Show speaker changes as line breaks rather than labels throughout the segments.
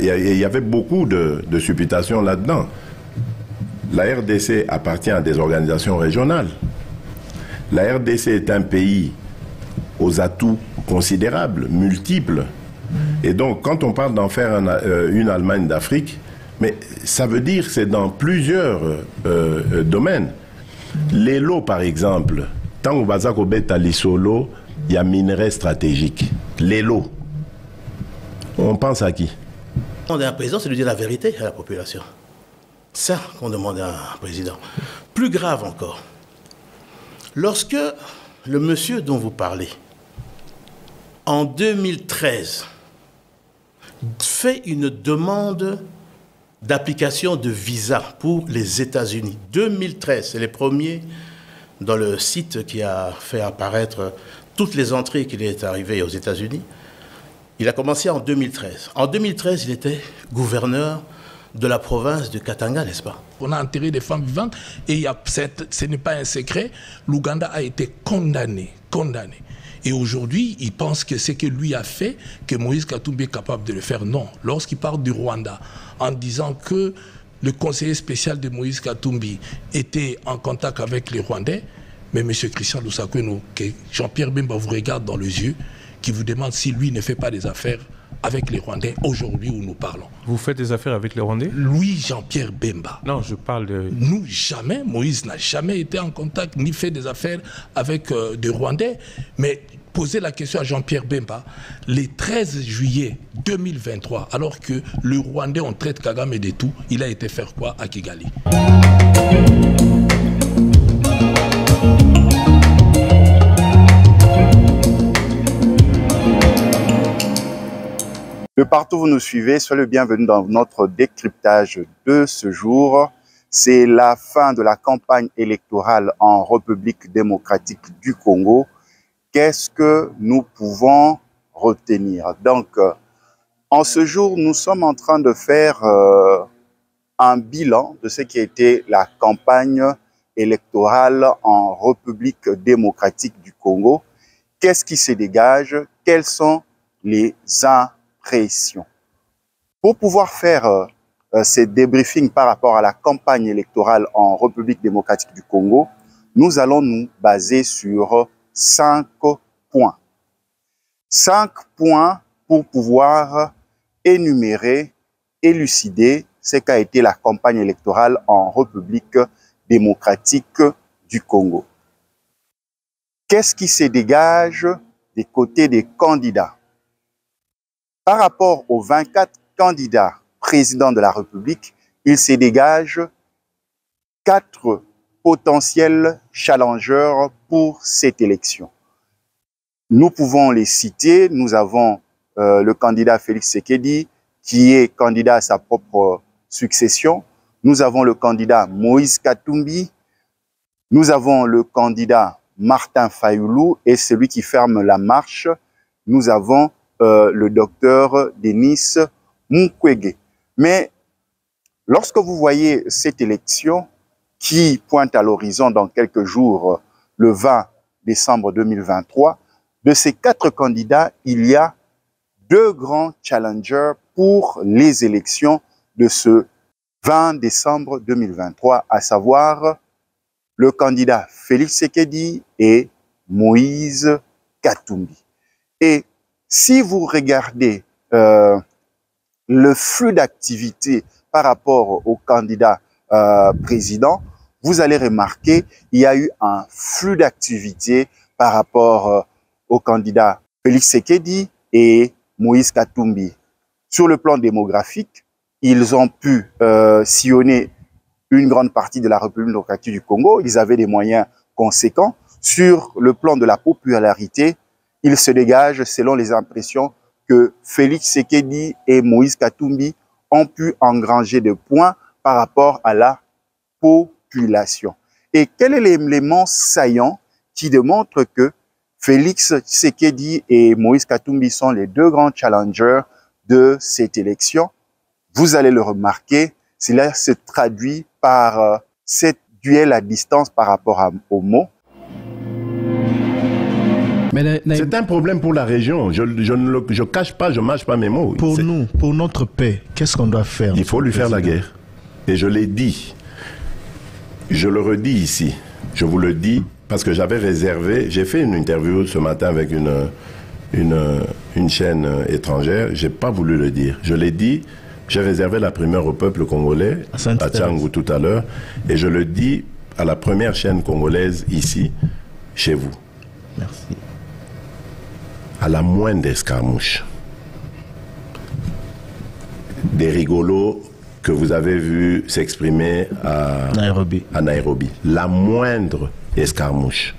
Il y avait beaucoup de supputations là-dedans. La RDC appartient à des organisations régionales. La RDC est un pays aux atouts considérables, multiples. Et donc, quand on parle d'en faire une Allemagne d'Afrique, mais ça veut dire que c'est dans plusieurs domaines. L'élo, par exemple, tant au Bazako Beta Lissolo, il y a minerai stratégique. L'élo. On pense à qui?
Demander à un président, c'est de dire la vérité à la population. Ça qu'on demande à un président. Plus grave encore, lorsque le monsieur dont vous parlez, en 2013, fait une demande d'application de visa pour les États-Unis. 2013, c'est les premiers dans le site qui a fait apparaître toutes les entrées qu'il est arrivé aux États-Unis. Il a commencé en 2013. En 2013, il était gouverneur de la province de Katanga, n'est-ce pas?
On a enterré des femmes vivantes et ce n'est pas un secret, l'Ouganda a été condamné. Et aujourd'hui, il pense que ce que lui a fait, que Moïse Katumbi est capable de le faire. Non. Lorsqu'il parle du Rwanda, en disant que le conseiller spécial de Moïse Katumbi était en contact avec les Rwandais, mais M. Christian Lusakweno, que Jean-Pierre Bemba vous regarde dans les yeux, qui vous demande si lui ne fait pas des affaires avec les Rwandais aujourd'hui où nous parlons.
Vous faites des affaires avec les Rwandais?
Lui, Jean-Pierre Bemba.
Non, je parle de...
Nous, jamais. Moïse n'a jamais été en contact ni fait des affaires avec des Rwandais. Mais posez la question à Jean-Pierre Bemba, le 13 juillet 2023, alors que le Rwandais, on traite Kagame de tout, il a été faire quoi à Kigali?
De partout où vous nous suivez, soyez le bienvenu dans notre décryptage de ce jour. C'est la fin de la campagne électorale en République démocratique du Congo. Qu'est-ce que nous pouvons retenir? Donc, en ce jour, nous sommes en train de faire un bilan de ce qui a été la campagne électorale en République démocratique du Congo. Qu'est-ce qui se dégage? Quelles sont les impressions? Pour pouvoir faire ces débriefings par rapport à la campagne électorale en République démocratique du Congo, nous allons nous baser sur 5 points. 5 points pour pouvoir énumérer, élucider ce qu'a été la campagne électorale en République démocratique du Congo. Qu'est-ce qui se dégage des côtés des candidats? Par rapport aux 24 candidats présidents de la République, il se dégage 4 potentiels challengers pour cette élection. Nous pouvons les citer. Nous avons le candidat Félix Tshisekedi, qui est candidat à sa propre succession. Nous avons le candidat Moïse Katumbi. Nous avons le candidat Martin Fayulu et celui qui ferme la marche. Nous avons le docteur Denis Mukwege. Mais lorsque vous voyez cette élection qui pointe à l'horizon dans quelques jours, le 20 décembre 2023, de ces 4 candidats, il y a 2 grands challengers pour les élections de ce 20 décembre 2023, à savoir le candidat Félix Tshisekedi et Moïse Katumbi. Et si vous regardez le flux d'activité par rapport au candidat président, vous allez remarquer qu'il y a eu un flux d'activité par rapport au candidat Félix Tshisekedi et Moïse Katumbi. Sur le plan démographique, ils ont pu sillonner une grande partie de la République démocratique du Congo. Ils avaient des moyens conséquents. Sur le plan de la popularité, il se dégage, selon les impressions, que Félix Tshisekedi et Moïse Katumbi ont pu engranger des points par rapport à la population. Et quel est l'élément saillant qui démontre que Félix Tshisekedi et Moïse Katumbi sont les 2 grands challengers de cette élection? Vous allez le remarquer, cela se traduit par cette duel à distance par rapport aux mots.
C'est un problème pour la région. Je ne cache pas, je ne mâche pas mes mots.
Pour nous, pour notre paix, qu'est-ce qu'on doit faire?
Il faut lui faire la guerre. Et je l'ai dit. Je le redis ici. Je vous le dis parce que j'avais réservé. J'ai fait une interview ce matin avec une chaîne étrangère. Je n'ai pas voulu le dire. Je l'ai dit. J'ai réservé la primeur au peuple congolais, à Tchangou tout à l'heure. Et je le dis à la première chaîne congolaise ici, chez vous.
Merci.
À la moindre escarmouche, des rigolos que vous avez vus s'exprimer à Nairobi. La moindre escarmouche,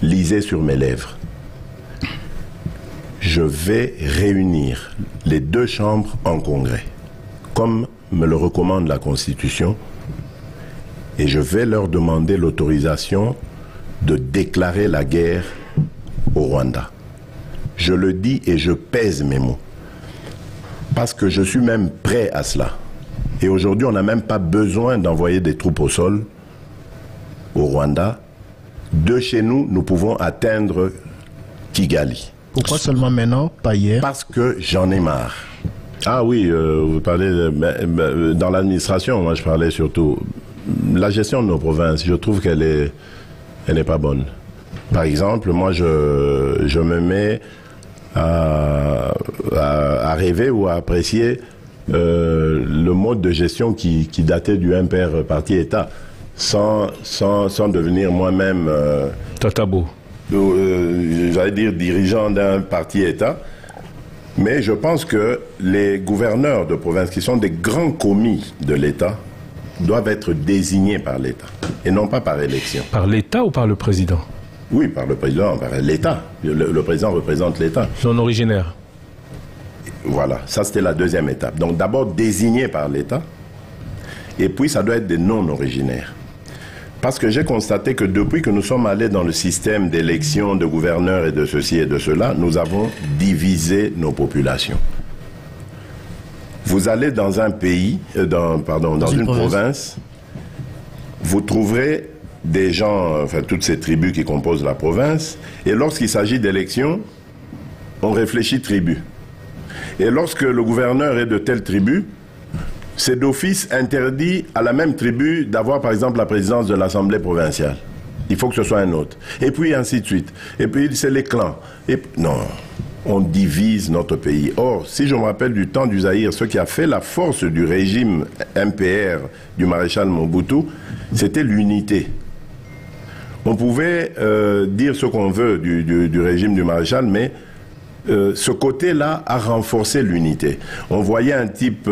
lisez sur mes lèvres. Je vais réunir les deux chambres en congrès, comme me le recommande la Constitution, et je vais leur demander l'autorisation de déclarer la guerre au Rwanda. Je le dis et je pèse mes mots. Parce que je suis même prêt à cela. Et aujourd'hui, on n'a même pas besoin d'envoyer des troupes au sol au Rwanda. De chez nous, nous pouvons atteindre Kigali.
Pourquoi seulement maintenant, pas hier?
Parce que j'en ai marre. Ah oui, vous parlez dans l'administration, moi je parlais surtout. La gestion de nos provinces, je trouve qu'elle n'est pas bonne. Par exemple, moi je me mets à rêver ou à apprécier le mode de gestion qui datait du impair parti-État, sans devenir moi-même
Tatabo.
J'allais dire dirigeant d'un parti-État. Mais je pense que les gouverneurs de province, qui sont des grands commis de l'État, doivent être désignés par l'État, et non pas par élection.
Par l'État ou par le président?
Oui, par le président, par l'État. Le président représente l'État.
Non originaire.
Voilà, ça c'était la deuxième étape. Donc d'abord désigné par l'État, et puis ça doit être des non-originaires. Parce que j'ai constaté que depuis que nous sommes allés dans le système d'élection de gouverneurs et de ceci et de cela, nous avons divisé nos populations. Vous allez dans un pays, dans une province, vous trouverez des gens, enfin toutes ces tribus qui composent la province, et lorsqu'il s'agit d'élections, on réfléchit tribu. Et lorsque le gouverneur est de telle tribu, c'est d'office interdit à la même tribu d'avoir par exemple la présidence de l'Assemblée provinciale. Il faut que ce soit un autre. Et puis ainsi de suite. Et puis c'est les clans. Non, on divise notre pays. Or, si je me rappelle du temps du Zaïre, ce qui a fait la force du régime MPR du maréchal Mobutu, c'était l'unité. On pouvait dire ce qu'on veut du régime du maréchal, mais ce côté-là a renforcé l'unité. On voyait un type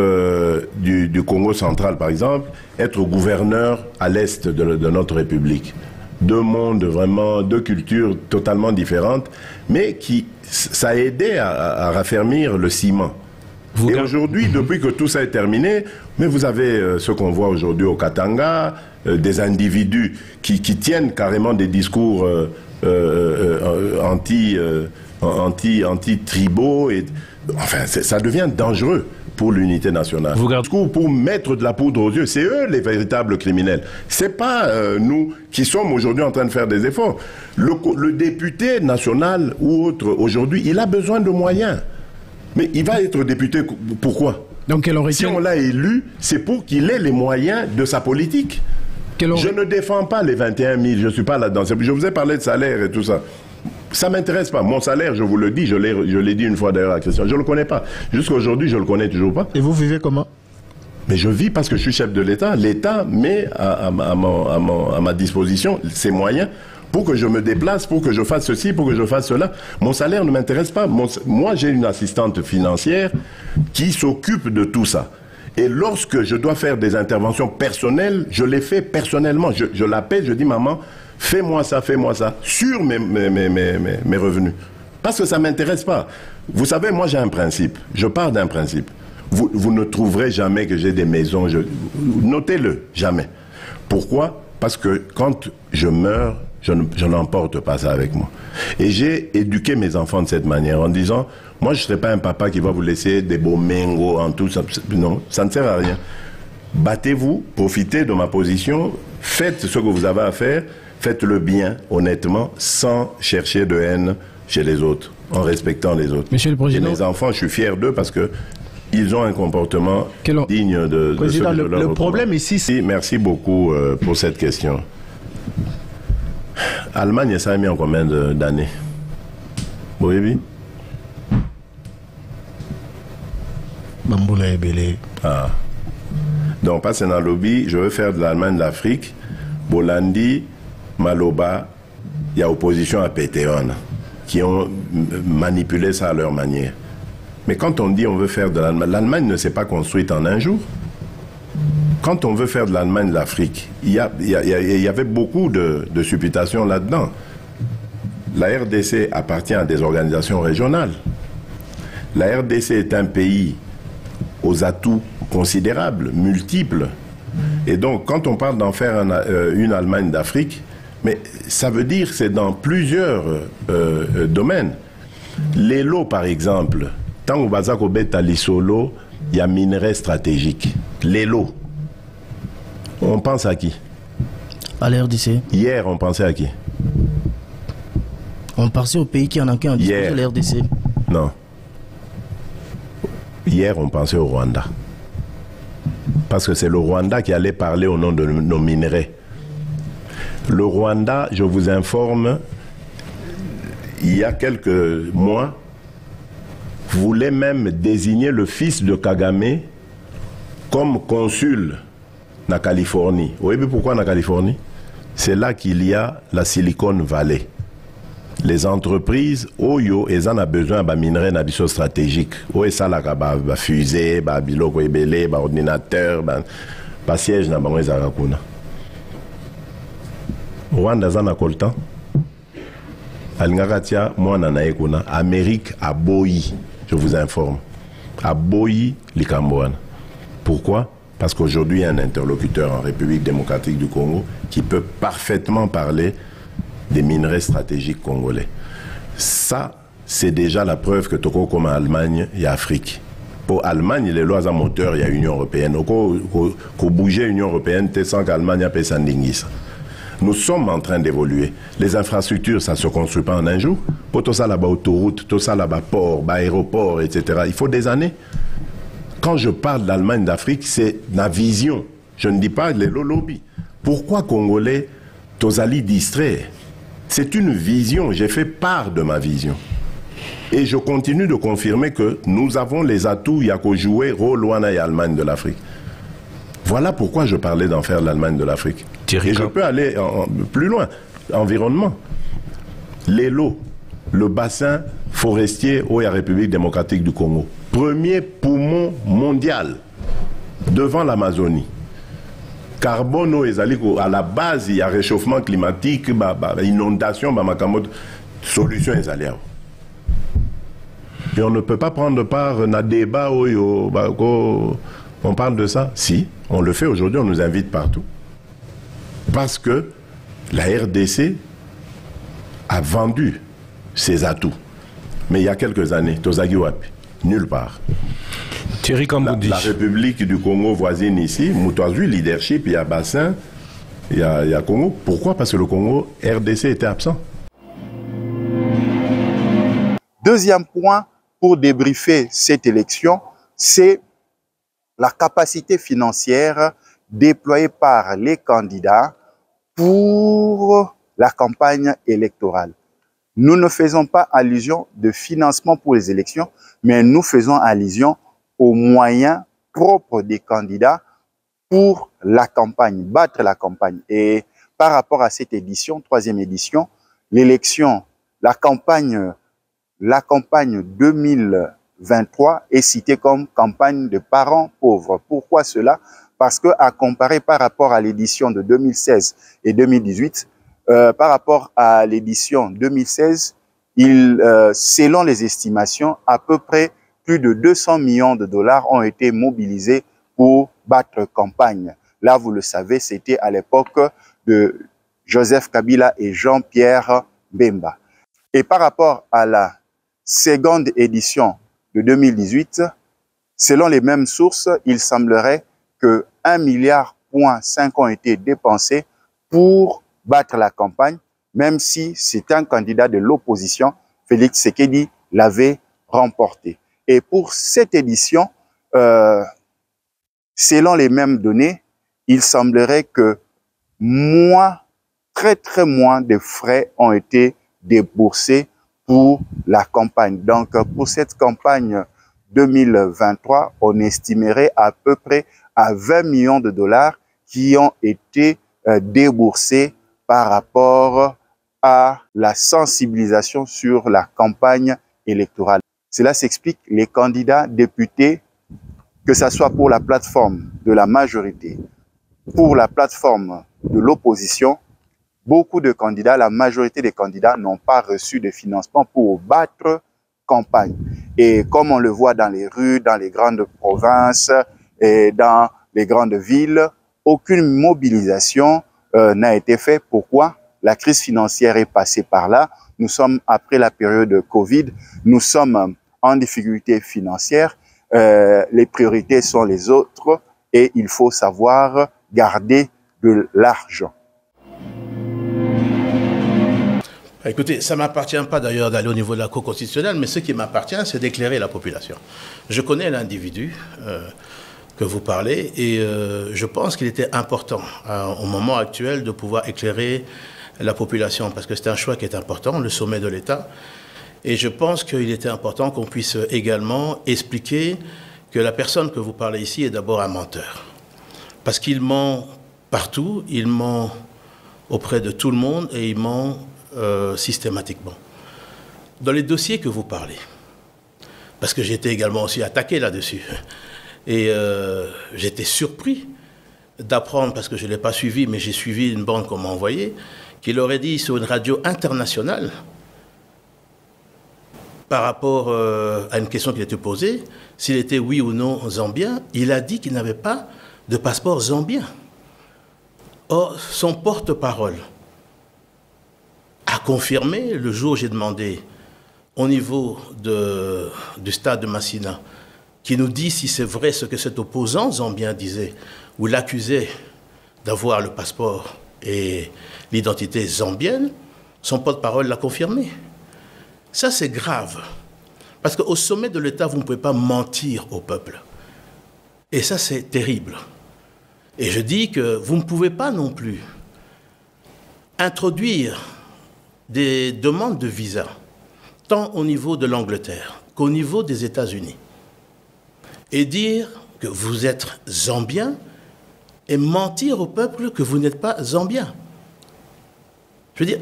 du Congo central, par exemple, être gouverneur à l'est de notre République. Deux mondes vraiment, deux cultures totalement différentes, mais ça a aidé à raffermir le ciment. Et aujourd'hui, depuis que tout ça est terminé, mais vous avez ce qu'on voit aujourd'hui au Katanga, des individus qui tiennent carrément des discours anti-tribaux. Enfin, ça devient dangereux pour l'unité nationale. Pour mettre de la poudre aux yeux, c'est eux les véritables criminels. C'est pas nous qui sommes aujourd'hui en train de faire des efforts. Le député national ou autre aujourd'hui, il a besoin de moyens. Mais il va être député pourquoi? Donc, si on l'a élu, c'est pour qu'il ait les moyens de sa politique. Je ne défends pas les 21 000, je ne suis pas là-dedans. Je vous ai parlé de salaire et tout ça. Ça ne m'intéresse pas. Mon salaire, je vous le dis, je l'ai dit une fois d'ailleurs à Christian, je ne le connais pas. Jusqu'à aujourd'hui, je ne le connais toujours pas.
Et vous vivez comment?
Mais je vis parce que je suis chef de l'État. L'État met à ma disposition ses moyens pour que je me déplace, pour que je fasse ceci, pour que je fasse cela. Mon salaire ne m'intéresse pas. Moi, j'ai une assistante financière qui s'occupe de tout ça. Et lorsque je dois faire des interventions personnelles, je les fais personnellement. Je l'appelle, je dis, maman, fais-moi ça, sur mes revenus. Parce que ça ne m'intéresse pas. Vous savez, moi j'ai un principe. Je pars d'un principe. Vous ne trouverez jamais que j'ai des maisons. Notez-le, jamais. Pourquoi? Parce que quand je meurs, je n'emporte pas ça avec moi. Et j'ai éduqué mes enfants de cette manière, en disant, moi je ne serai pas un papa qui va vous laisser des beaux méngos en tout ça. Non, ça ne sert à rien. Battez-vous, profitez de ma position, faites ce que vous avez à faire, faites-le bien, honnêtement, sans chercher de haine chez les autres, en respectant les autres.
Monsieur le Président.
Et mes enfants, je suis fier d'eux parce que ils ont un comportement digne de
Président,
ceux de leur
le problème ici, c'est...
Merci beaucoup pour cette question. Allemagne, ça a mis en combien d'années? Oui.
Bamboula et Belé.
Ah. Donc, pas dans le lobby, je veux faire de l'Allemagne de l'Afrique. Bolandi, Maloba, il y a opposition à Pétéon, qui ont manipulé ça à leur manière. Mais quand on dit on veut faire de l'Allemagne, l'Allemagne ne s'est pas construite en un jour. Quand on veut faire de l'Allemagne de l'Afrique, il y avait beaucoup de supputations là-dedans. La RDC appartient à des organisations régionales. La RDC est un pays aux atouts considérables, multiples. Et donc, quand on parle d'en faire une Allemagne d'Afrique, mais ça veut dire que c'est dans plusieurs domaines. Les lots, par exemple, tant au Bazako Beta Lissolo, il y a minerais stratégiques. Les lots. On pense à qui?
À la RDC.
Hier, on pensait à qui?
On pensait au pays qui en dispose de la RDC.
Non. Hier, on pensait au Rwanda. Parce que c'est le Rwanda qui allait parler au nom de nos minerais. Le Rwanda, je vous informe, il y a quelques mois, voulait même désigner le fils de Kagame comme consul en Californie. Vous voyez pourquoi en Californie? C'est là qu'il y a la Silicon Valley. Les entreprises, Oyo, elles en ont besoin de minerais stratégiques. Oyo, ça là, fusée, biloko ebele, ordinateur, siège na bango ezakuna. Rwanda zana koltan. Alingakatia mwana na ekuna. Amérique a boyi, je vous informe. A boyi likamboana. Pourquoi? Parce qu'aujourd'hui, il y a un interlocuteur en République démocratique du Congo qui peut parfaitement parler des minerais stratégiques congolais. Ça, c'est déjà la preuve que Toko comme Allemagne et Afrique. Pour Allemagne, les lois à moteur, il y a l'Union européenne. Qu'on bouger l'Union européenne, sans qu'Allemagne a payé Nous sommes en train d'évoluer. Les infrastructures, ça ne se construit pas en un jour. Pour tout ça là-bas, autoroute, tout ça là-bas, port, aéroport, etc. Il faut des années. Quand je parle d'Allemagne, d'Afrique, c'est ma vision. Je ne dis pas les lobbies. Pourquoi Congolais, Tozali distrait? C'est une vision, j'ai fait part de ma vision. Et je continue de confirmer que nous avons les atouts, il y a qu'à jouer rôle Wana et Allemagne de l'Afrique. Voilà pourquoi je parlais d'en faire l'Allemagne de l'Afrique. Et je peux aller plus loin. Environnement. Les lots, le bassin forestier au République démocratique du Congo. Premier poumon mondial devant l'Amazonie. Carbone à la base, il y a réchauffement climatique, inondation, solution est allée. Et on ne peut pas prendre part à un débat où on parle de ça. Si, on le fait aujourd'hui, on nous invite partout. Parce que la RDC a vendu ses atouts. Mais il y a quelques années, Tozagi Wapi, nulle part.
Thierry Kamboudi.
La République du Congo voisine ici, Moutouazui, leadership, il y a Bassin, il y a Congo. Pourquoi? Parce que le Congo, RDC était absent.
Deuxième point pour débriefer cette élection, c'est la capacité financière déployée par les candidats pour la campagne électorale. Nous ne faisons pas allusion de financement pour les élections, mais nous faisons allusion aux moyens propres des candidats pour la campagne, battre la campagne. Et par rapport à cette édition, troisième édition, l'élection, la campagne 2023 est citée comme campagne de parents pauvres. Pourquoi cela? Parce que à comparer par rapport à l'édition de 2016 et 2018, par rapport à l'édition 2016, selon les estimations, à peu près plus de 200 millions de dollars ont été mobilisés pour battre campagne. Là, vous le savez, c'était à l'époque de Joseph Kabila et Jean-Pierre Bemba. Et par rapport à la seconde édition de 2018, selon les mêmes sources, il semblerait que 1,5 milliard ont été dépensés pour battre la campagne, même si c'est un candidat de l'opposition, Félix Tshisekedi l'avait remporté. Et pour cette édition, selon les mêmes données, il semblerait que très moins de frais ont été déboursés pour la campagne. Donc, pour cette campagne 2023, on estimerait à peu près à 20 millions de dollars qui ont été déboursés par rapport à la sensibilisation sur la campagne électorale. Cela s'explique, les candidats députés, que ce soit pour la plateforme de la majorité, pour la plateforme de l'opposition, beaucoup de candidats, la majorité des candidats n'ont pas reçu de financement pour battre campagne. Et comme on le voit dans les rues, dans les grandes provinces et dans les grandes villes, aucune mobilisation n'a été faite. Pourquoi? La crise financière est passée par là. Nous sommes après la période de Covid, nous sommes en difficulté financière. Les priorités sont les autres et il faut savoir garder de l'argent.
Écoutez, ça ne m'appartient pas d'ailleurs d'aller au niveau de la Cour constitutionnelle, mais ce qui m'appartient, c'est d'éclairer la population. Je connais l'individu que vous parlez et je pense qu'il était important au moment actuel de pouvoir éclairer la population parce que c'est un choix qui est important, le sommet de l'État. Et je pense qu'il était important qu'on puisse également expliquer que la personne que vous parlez ici est d'abord un menteur. Parce qu'il ment partout, il ment auprès de tout le monde et il ment systématiquement. Dans les dossiers que vous parlez, parce que j'ai été également aussi attaqué là-dessus, et j'étais surpris d'apprendre, parce que je ne l'ai pas suivi, mais j'ai suivi une bande qu'on m'a envoyée, qu'il aurait dit sur une radio internationale, par rapport à une question qui était posée, s'il était oui ou non zambien, il a dit qu'il n'avait pas de passeport zambien. Or, son porte-parole a confirmé, le jour où j'ai demandé au niveau du stade de Massina, qui nous dit si c'est vrai ce que cet opposant zambien disait, ou l'accusait d'avoir le passeport et l'identité zambienne, son porte-parole l'a confirmé. Ça, c'est grave. Parce qu'au sommet de l'État, vous ne pouvez pas mentir au peuple. Et ça, c'est terrible. Et je dis que vous ne pouvez pas non plus introduire des demandes de visa, tant au niveau de l'Angleterre qu'au niveau des États-Unis, et dire que vous êtes zambien et mentir au peuple que vous n'êtes pas zambien. Je veux dire,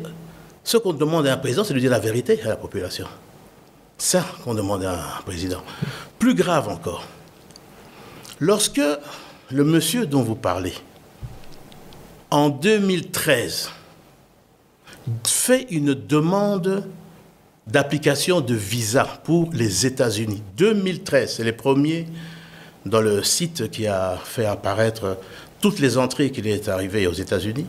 ce qu'on demande à un président, c'est de dire la vérité à la population. Ça qu'on demande à un président. Plus grave encore, lorsque le monsieur dont vous parlez, en 2013, fait une demande d'application de visa pour les États-Unis. 2013, c'est les premiers dans le site qui a fait apparaître toutes les entrées qu'il est arrivé aux États-Unis.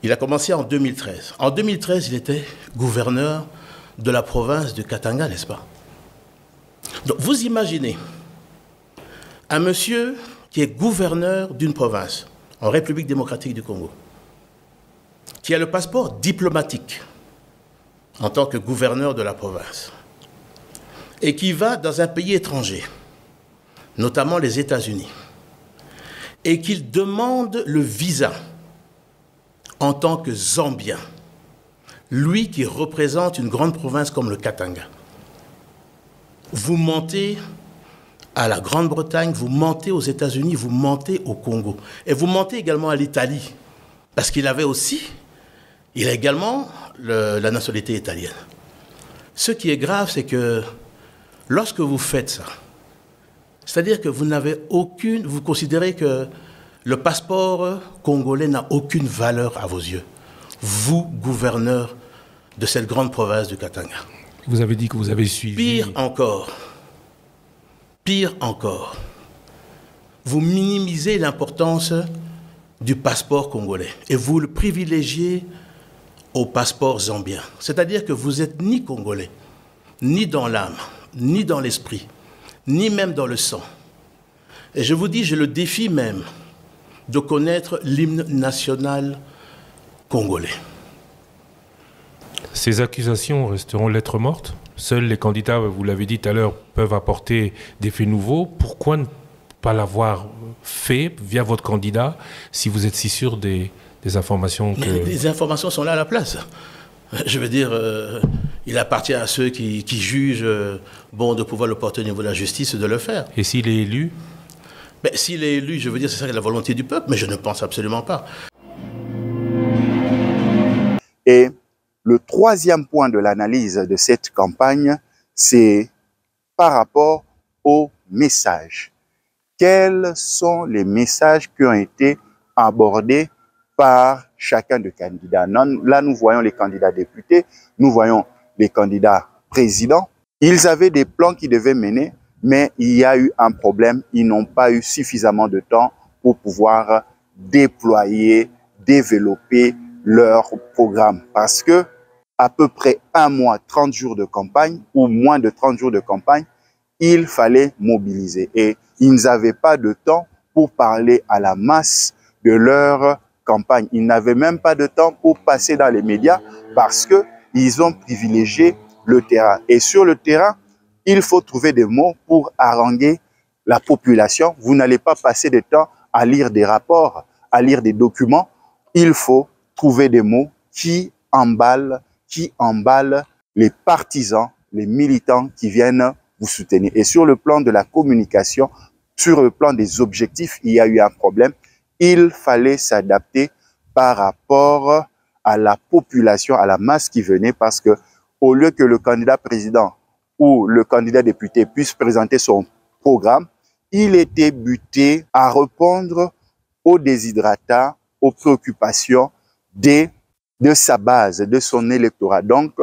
Il a commencé en 2013. En 2013, il était gouverneur de la province de Katanga, n'est-ce pas? Donc, vous imaginez un monsieur qui est gouverneur d'une province en République démocratique du Congo, qui a le passeport diplomatique en tant que gouverneur de la province, et qui va dans un pays étranger, notamment les États-Unis, et qu'il demande le visa en tant que Zambien, lui qui représente une grande province comme le Katanga. Vous mentez à la Grande-Bretagne, vous mentez aux États-Unis, vous mentez au Congo, et vous mentez également à l'Italie, parce qu'il avait aussi... Il a également la nationalité italienne. Ce qui est grave, c'est que lorsque vous faites ça, c'est-à-dire que vous n'avez aucune... Vous considérez que le passeport congolais n'a aucune valeur à vos yeux. Vous, gouverneur de cette grande province du Katanga.
Vous avez dit que vous avez suivi...
Pire encore, vous minimisez l'importance du passeport congolais et vous le privilégiez au passeport zambien. C'est-à-dire que vous n'êtes ni congolais, ni dans l'âme, ni dans l'esprit, ni même dans le sang. Et je vous dis, je le défie même de connaître l'hymne national congolais.
Ces accusations resteront lettre morte. Seuls les candidats, vous l'avez dit tout à l'heure, peuvent apporter des faits nouveaux. Pourquoi ne pas l'avoir fait via votre candidat si vous êtes si sûr des informations que...
Les informations sont là à la place. Je veux dire, il appartient à ceux qui jugent bon de pouvoir le porter au niveau de la justice de le faire.
Et s'il est élu?
Mais s'il est élu, je veux dire, c'est ça la volonté du peuple, mais je ne pense absolument pas.
Et le troisième point de l'analyse de cette campagne, c'est par rapport aux messages. Quels sont les messages qui ont été abordés par chacun des candidats? Là, nous voyons les candidats députés, nous voyons les candidats présidents. Ils avaient des plans qu'ils devaient mener, mais il y a eu un problème. Ils n'ont pas eu suffisamment de temps pour pouvoir déployer, développer leur programme. Parce que à peu près un mois, 30 jours de campagne, ou moins de 30 jours de campagne, il fallait mobiliser. Et ils n'avaient pas de temps pour parler à la masse de leur campagne. Ils n'avaient même pas de temps pour passer dans les médias parce qu'ils ont privilégié le terrain. Et sur le terrain, il faut trouver des mots pour haranguer la population. Vous n'allez pas passer de temps à lire des rapports, à lire des documents. Il faut trouver des mots qui emballent les partisans, les militants qui viennent vous soutenir. Et sur le plan de la communication, sur le plan des objectifs, il y a eu un problème. Il fallait s'adapter par rapport à la population, à la masse qui venait, parce que au lieu que le candidat président ou le candidat député puisse présenter son programme, il était buté à répondre aux déshydratats, aux préoccupations de sa base, de son électorat. Donc,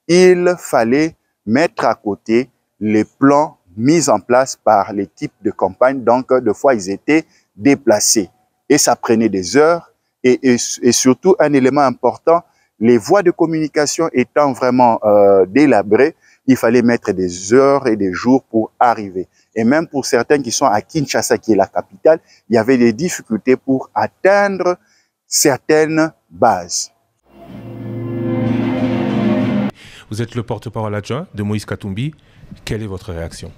il fallait mettre à côté les plans mis en place par l'équipe de campagne. Donc, deux fois, ils étaient déplacés. Et ça prenait des heures. Et surtout, un élément important, les voies de communication étant vraiment délabrées, il fallait mettre des heures et des jours pour arriver. Et même pour certains qui sont à Kinshasa, qui est la capitale, il y avait des difficultés pour atteindre certaines bases.
Vous êtes le porte-parole adjoint de Moïse Katumbi. Quelle est votre réaction?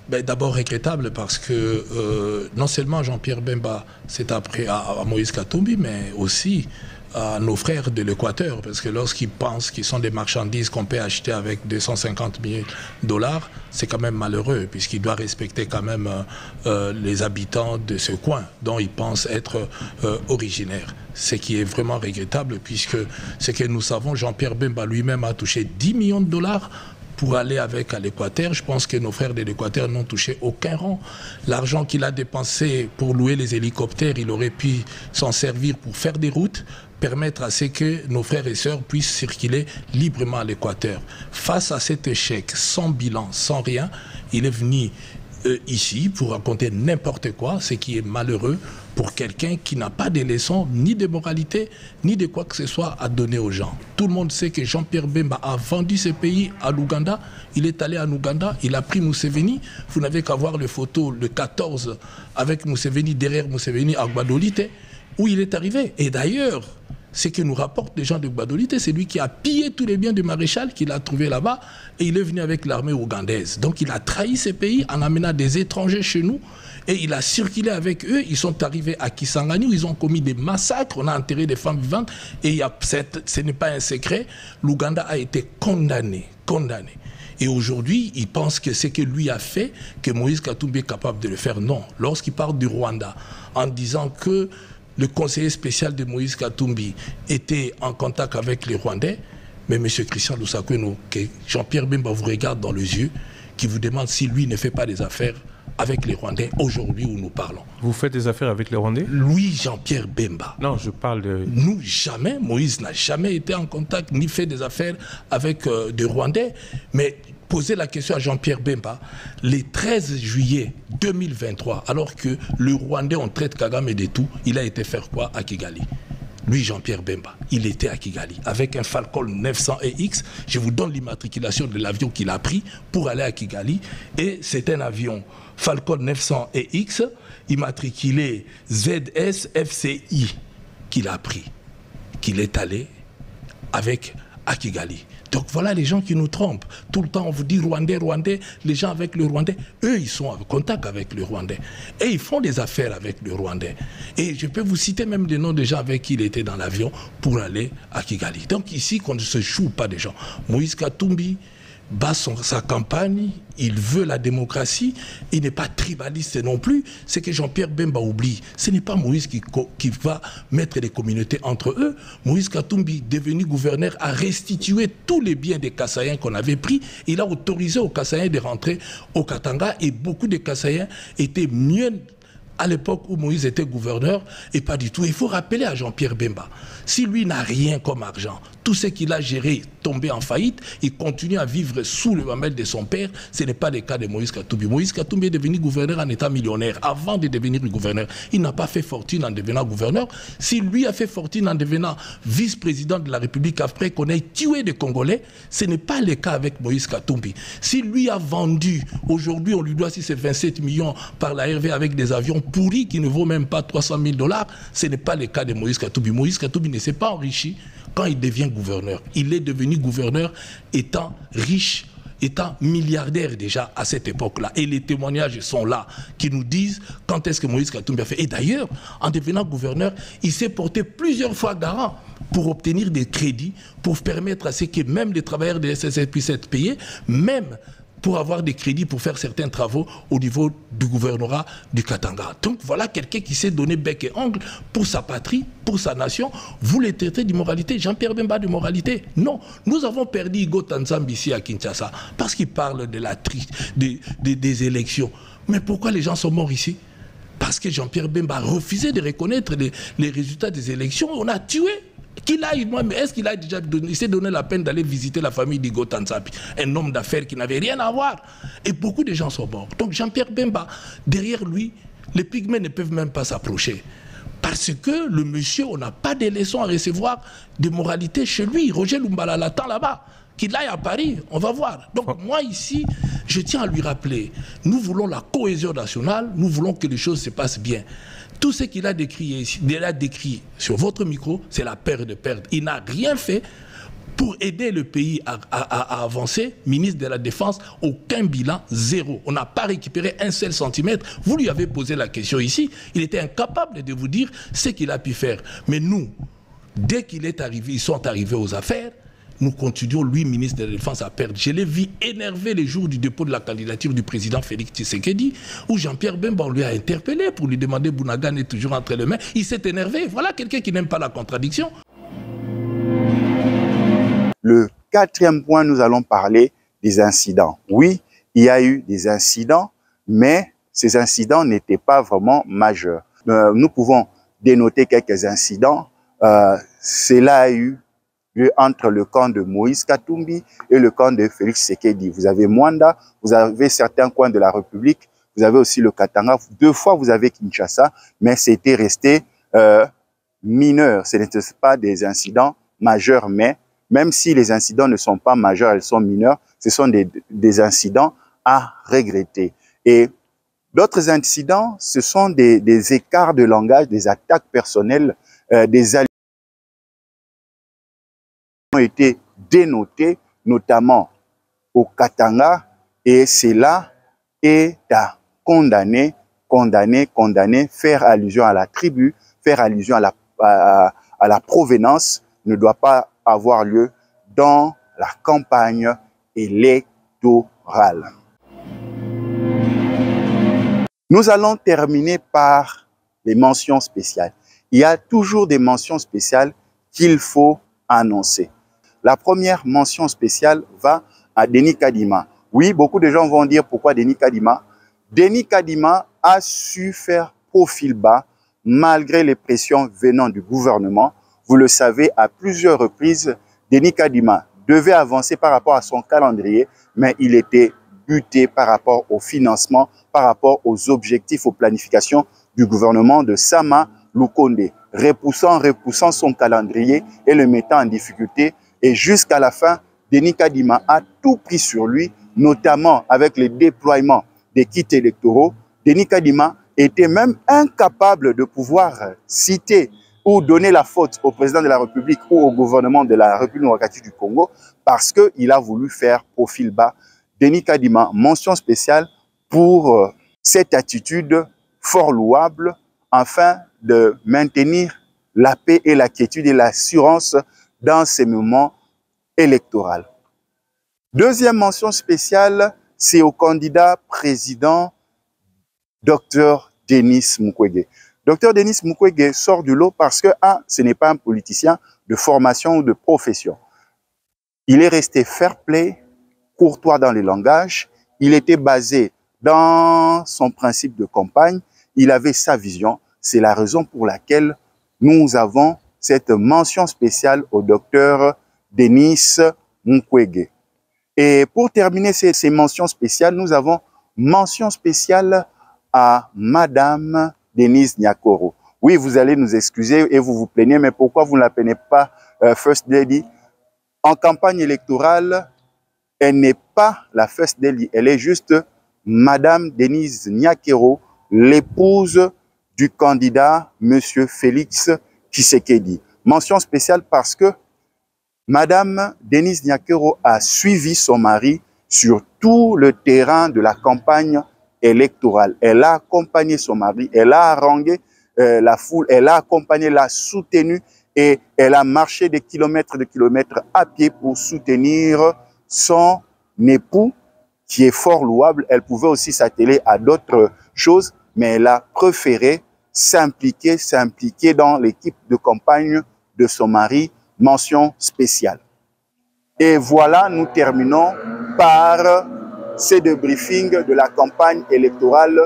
Ben, d'abord regrettable parce que non seulement Jean-Pierre Bemba s'est après à Moïse Katumbi, mais aussi à nos frères de l'Équateur, parce que lorsqu'ils pensent qu'ils sont des marchandises qu'on peut acheter avec 250 000 $, c'est quand même malheureux, puisqu'il doit respecter quand même les habitants de ce coin dont ils pensent être originaires. Ce qui est vraiment regrettable, puisque ce que nous savons, Jean-Pierre Bemba lui-même a touché 10 millions de $, pour aller avec à l'Équateur. Je pense que nos frères de l'Équateur n'ont touché aucun rond. L'argent qu'il a dépensé pour louer les hélicoptères, il aurait pu s'en servir pour faire des routes, permettre à ce que nos frères et sœurs puissent circuler librement à l'Équateur. Face à cet échec, sans bilan, sans rien, il est venu ici pour raconter n'importe quoi, ce qui est malheureux pour quelqu'un qui n'a pas de leçons, ni de moralité, ni de quoi que ce soit à donner aux gens. Tout le monde sait que Jean-Pierre Bemba a vendu ce pays à l'Ouganda. Il est allé en Ouganda, il a pris Museveni. Vous n'avez qu'à voir les photos, le 14, avec Museveni, derrière Museveni, à Gbadolite, où il est arrivé. Et d'ailleurs, ce que nous rapportent les gens de Gbadolite, c'est lui qui a pillé tous les biens du maréchal qu'il a trouvé là-bas, et il est venu avec l'armée ougandaise. Donc il a trahi ces pays en amenant des étrangers chez nous, et il a circulé avec eux. Ils sont arrivés à Kisangani, où ils ont commis des massacres, on a enterré des femmes vivantes, et ce n'est pas un secret, l'Ouganda a été condamné. Et aujourd'hui, il pense que ce que lui a fait, que Moïse Katumbi est capable de le faire. Non. Lorsqu'il parle du Rwanda, en disant que le conseiller spécial de Moïse Katumbi était en contact avec les Rwandais, mais M. Christian Lusakweno, que Jean-Pierre Bemba vous regarde dans les yeux, qui vous demande si lui ne fait pas des affaires avec les Rwandais aujourd'hui où nous parlons.
Vous faites des affaires avec les Rwandais?
Lui, Jean-Pierre Bemba.
Non, je parle de...
Nous, jamais. Moïse n'a jamais été en contact ni fait des affaires avec des Rwandais. Mais posez la question à Jean-Pierre Bemba, le 13 juillet 2023, alors que le Rwandais, on traite Kagame de tout, il a été faire quoi à Kigali? Lui, Jean-Pierre Bemba, il était à Kigali avec un Falcon 900EX. Je vous donne l'immatriculation de l'avion qu'il a pris pour aller à Kigali. Et c'est un avion Falcon 900EX, immatriculé ZSFCI, qu'il a pris, qu'il est allé avec à Kigali. Donc voilà les gens qui nous trompent. Tout le temps, on vous dit Rwandais, Rwandais. Les gens avec le Rwandais, eux, ils sont en contact avec le Rwandais. Et ils font des affaires avec le Rwandais. Et je peux vous citer même des noms des gens avec qui il était dans l'avion pour aller à Kigali. Donc ici, qu'on ne se choue pas des gens. Moïse Katumbi bat sa campagne, il veut la démocratie, il n'est pas tribaliste non plus. C'est que Jean-Pierre Bemba oublie. Ce n'est pas Moïse qui va mettre les communautés entre eux. Moïse Katumbi, devenu gouverneur, a restitué tous les biens des Kassaïens qu'on avait pris. Il a autorisé aux Kassaïens de rentrer au Katanga et beaucoup de Kassaïens étaient mieux à l'époque où Moïse était gouverneur, et pas du tout. Il faut rappeler à Jean-Pierre Bemba, si lui n'a rien comme argent, tout ce qu'il a géré tombé en faillite, il continue à vivre sous le mamelle de son père, ce n'est pas le cas de Moïse Katumbi. Moïse Katumbi est devenu gouverneur en état millionnaire. Avant de devenir gouverneur, il n'a pas fait fortune en devenant gouverneur. Si lui a fait fortune en devenant vice-président de la République après qu'on ait tué des Congolais, ce n'est pas le cas avec Moïse Katumbi. Si lui a vendu, aujourd'hui on lui doit 27 millions par la RV avec des avions pourri qui ne vaut même pas 300 000 $, ce n'est pas le cas de Moïse Katumbi. Moïse Katumbi ne s'est pas enrichi quand il devient gouverneur. Il est devenu gouverneur étant riche, étant milliardaire déjà à cette époque-là. Et les témoignages sont là, qui nous disent quand est-ce que Moïse Katumbi a fait. Et d'ailleurs, en devenant gouverneur, il s'est porté plusieurs fois garant pour obtenir des crédits, pour permettre à ce que même les travailleurs de SSS puissent être payés, même pour avoir des crédits pour faire certains travaux au niveau du gouvernorat du Katanga. Donc voilà quelqu'un qui s'est donné bec et ongle pour sa patrie, pour sa nation. Vous les traitez d'immoralité. Jean-Pierre Bemba d'immoralité? Non. Nous avons perdu Igo Tanzambi ici à Kinshasa parce qu'il parle de la des élections. Mais pourquoi les gens sont morts ici? Parce que Jean-Pierre Bemba a refusé de reconnaître les résultats des élections. On a tué. Qu'il aille, moi, mais est-ce qu'il a déjà donné, il s'est donné la peine d'aller visiter la famille d'Igo Tanzambi, un homme d'affaires qui n'avait rien à voir. Et beaucoup de gens sont morts. Donc Jean-Pierre Bemba, derrière lui, les pygmées ne peuvent même pas s'approcher. Parce que le monsieur, on n'a pas de leçons à recevoir de moralité chez lui. Roger Lumbala l'attend là-bas. Qu'il aille à Paris, on va voir. Donc moi ici, je tiens à lui rappeler, nous voulons la cohésion nationale, nous voulons que les choses se passent bien. Tout ce qu'il a décrit sur votre micro, c'est la peur de perdre. Il n'a rien fait pour aider le pays à avancer. Ministre de la Défense, aucun bilan, zéro. On n'a pas récupéré un seul centimètre. Vous lui avez posé la question ici. Il était incapable de vous dire ce qu'il a pu faire. Mais nous, dès qu'il est arrivé, ils sont arrivés aux affaires, nous continuons, lui, ministre de la Défense, à perdre. Je l'ai vu énervé les jours du dépôt de la candidature du président Félix Tshisekedi, où Jean-Pierre Bemba, on lui a interpellé pour lui demander Bounagan est toujours entre les mains. Il s'est énervé. Voilà quelqu'un qui n'aime pas la contradiction.
Le quatrième point, nous allons parler des incidents. Oui, il y a eu des incidents, mais ces incidents n'étaient pas vraiment majeurs. Nous pouvons dénoter quelques incidents. Cela a eu lieu entre le camp de Moïse Katumbi et le camp de Félix Tshisekedi. Vous avez Mwanda, vous avez certains coins de la République, vous avez aussi le Katanga. 2 fois, vous avez Kinshasa, mais c'était resté mineur. Ce n'était pas des incidents majeurs, mais même si les incidents ne sont pas majeurs, ils sont mineurs, ce sont des incidents à regretter. Et d'autres incidents, ce sont des écarts de langage, des attaques personnelles, des alliés ont été dénotés, notamment au Katanga, et cela est à condamner, faire allusion à la tribu, faire allusion à la provenance, ne doit pas avoir lieu dans la campagne électorale. Nous allons terminer par les mentions spéciales. Il y a toujours des mentions spéciales qu'il faut annoncer. La première mention spéciale va à Denis Kadima. Oui, beaucoup de gens vont dire pourquoi Denis Kadima. Denis Kadima a su faire profil bas malgré les pressions venant du gouvernement. Vous le savez, à plusieurs reprises, Denis Kadima devait avancer par rapport à son calendrier, mais il était buté par rapport au financement, par rapport aux objectifs, aux planifications du gouvernement de Sama Lukonde, repoussant son calendrier et le mettant en difficulté. Et jusqu'à la fin, Denis Kadima a tout pris sur lui, notamment avec le déploiement des kits électoraux. Denis Kadima était même incapable de pouvoir citer ou donner la faute au président de la République ou au gouvernement de la République démocratique du Congo parce qu'il a voulu faire profil bas. Denis Kadima, mention spéciale pour cette attitude fort louable afin de maintenir la paix et la quiétude et l'assurance dans ces moments électoraux. Deuxième mention spéciale, c'est au candidat président Dr Denis Mukwege. Dr Denis Mukwege sort du lot parce que, ce n'est pas un politicien de formation ou de profession. Il est resté fair play, courtois dans les langages, il était basé dans son principe de campagne, il avait sa vision. C'est la raison pour laquelle nous avons cette mention spéciale au docteur Denis Mukwege. Et pour terminer ces mentions spéciales, nous avons mention spéciale à Madame Denise Nyakoro. Oui, vous allez nous excuser et vous vous plaignez, mais pourquoi vous ne l'appelez pas First Lady? En campagne électorale, elle n'est pas la First Lady, elle est juste Madame Denise Nyakoro, l'épouse du candidat Monsieur Félix Tshisekedi. Mention spéciale parce que Madame Denise Nyakero a suivi son mari sur tout le terrain de la campagne électorale. Elle a accompagné son mari, elle a harangué la foule, elle a accompagné, l'a soutenu et elle a marché des kilomètres à pied pour soutenir son époux qui est fort louable. Elle pouvait aussi s'atteler à d'autres choses, mais elle a préféré s'impliquer dans l'équipe de campagne de son mari. Mention spéciale. Et voilà, nous terminons par ces deux briefings de la campagne électorale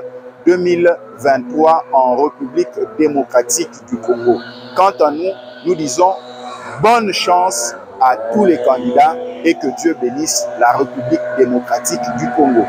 2023 en République démocratique du Congo. Quant à nous, nous disons bonne chance à tous les candidats et que Dieu bénisse la République démocratique du Congo.